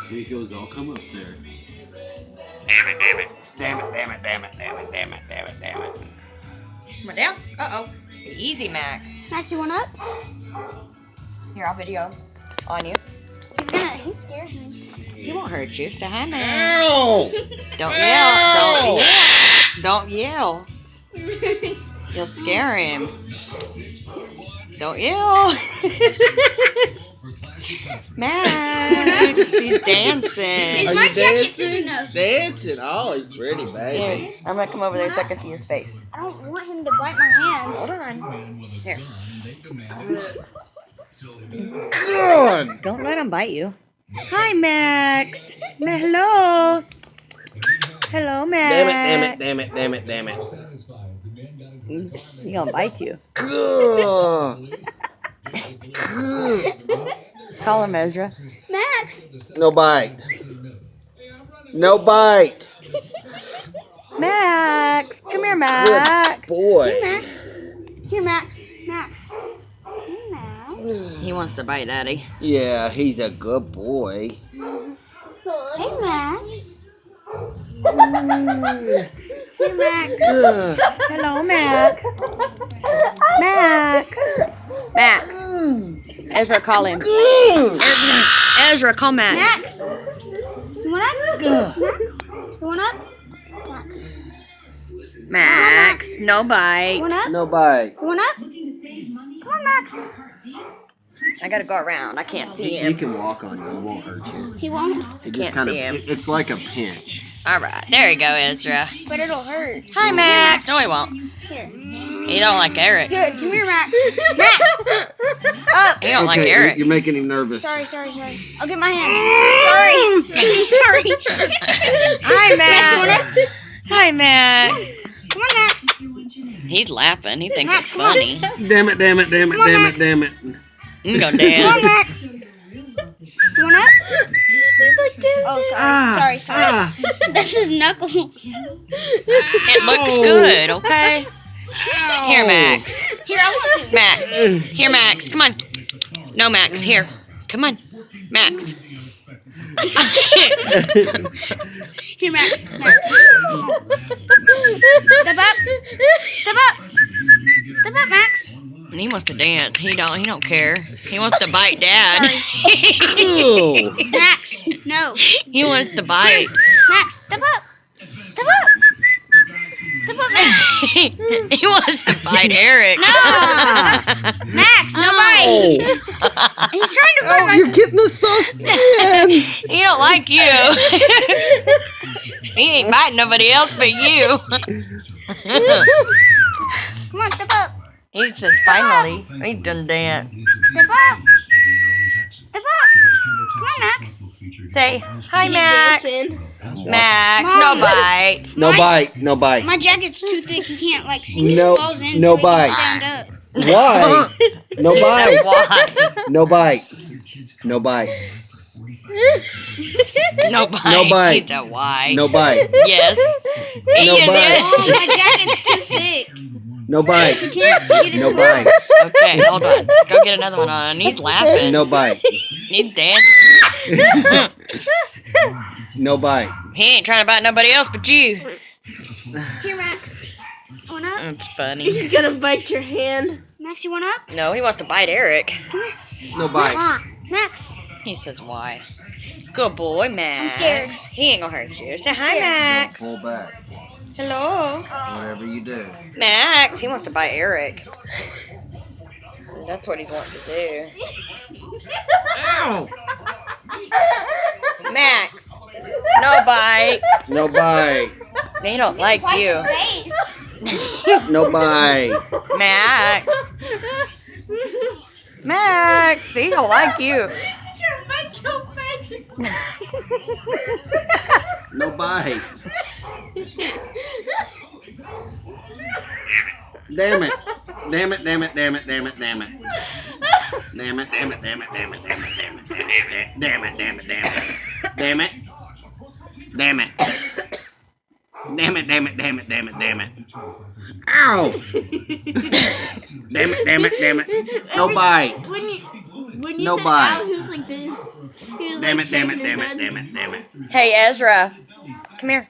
Here he goes, I'll come up there. Damn it, damn it. Damn it, damn it, damn it, damn it, damn it, damn it, damn it. Come on down. Uh-oh. Easy, Max. Max, you want up? Here, I'll video on you. He scares me. He won't hurt you. Say hi, man. Ow! Don't yell. Don't yell. You'll scare him. Don't yell. Max, she's dancing. Is Are my you jacket dancing? big enough? Dancing. Oh, he's pretty, baby. Here, I'm gonna come over there so I can see his face. I don't want him to bite my hand. Hold on. Here. Good. Don't let him bite you. Hi, Max. Hello. Hello, Max. Damn it, damn it, damn it, damn it, damn it. He gonna bite you. Good. Call him Ezra. Max. No bite. No bite. Max, come here, Max. Good boy. Max. Here, Max. Max. Here, Max. He wants to bite Daddy. Yeah, he's a good boy. Hey, Max. Hey, Max. Hello, Max. Max. Max. Ezra, call him. Ezra, call Max. Max. You want up? Max. You want up? Max. Max, no You bite. want up? No bite. You want up? Come on, Max. I gotta go around. I can't see He him. can walk on you. He won't hurt you. He won't, He Can't just kind of. see him. It's like a pinch. All right, there you go, Ezra. but it'll hurt. Hi, Max. No, he won't. Here. He don't like Eric. Good. Come here, Max. Max. Up. He don't like Okay, Eric. you're making him nervous. Sorry. I'll get my hand. Sorry. Hi, Max, you want Max. up? Hi, Max. Come on, Max. He's laughing. He thinks Max, it's come on. funny. Damn it, damn it, damn it, Come on, damn it, Max. damn it. I'm gonna Come on, dance. Max. You want up? Oh, sorry. Sorry. Ah. That's his knuckle. It looks good, okay? Here, Max. Here, I want to. Max. Here, Max. Come on. No, Max. Here. Come on. Max. Here, Max. Max. Step up. Step up. Step up, Max. He wants to dance. He don't care. He wants to bite Dad. Ew. Max. No. He wants to bite. Max, step up. Step up. Step up, Max. He wants to bite Eric. Max, no bite. Oh, He's trying to bite oh my... you're getting the soft skin. He don't like you. He ain't biting nobody else but you. Come on, step up. He says finally he done dance. Step up. Step up. Come on, Max. Say hi, Max. Max, Mom. no bite. No bite, no bite. My jacket's too thick. He can't, like, see me. No- He falls in, no so bite. He can stand up. Why? No bite. Why? No bite. No bite. No bite. No bite. He said why? No bite. Yes. No He bite. Oh, my jacket's too thick. No bite. He can't get his No bite. Okay, hold on. Go get another one on. He's laughing. No bite. He's dancing. No bite. He ain't trying to bite nobody else but you. Here, Max. Want up? That's funny. He's gonna bite your hand. Max, you want up? No, he wants to bite Eric. No bite. Max. He says why. Good boy, Max. I'm scared. He ain't gonna hurt you. Say hi, scared. Max. Pull back. Hello. Whatever you do. Max, he wants to bite Eric. That's what he's wanting to do. Ow! Max, no bite. No bite. They don't like you. Face. No bite. Max. Max, he don't like you. No bite. Damn it. Damn it, damn it, damn it, damn it, damn it. Damn it, damn it, damn it, damn it, damn it, damn it, damn it, damn it, damn it. Damn it. Damn it. Damn it, damn it, damn it, damn it, damn it. Ow! Damn it, damn it, damn it. No bite. When you No said bite. ow, he was like this. He was Damn like it, damn it, shaking his damn it, head. damn it, damn it. Hey, Ezra. Come here.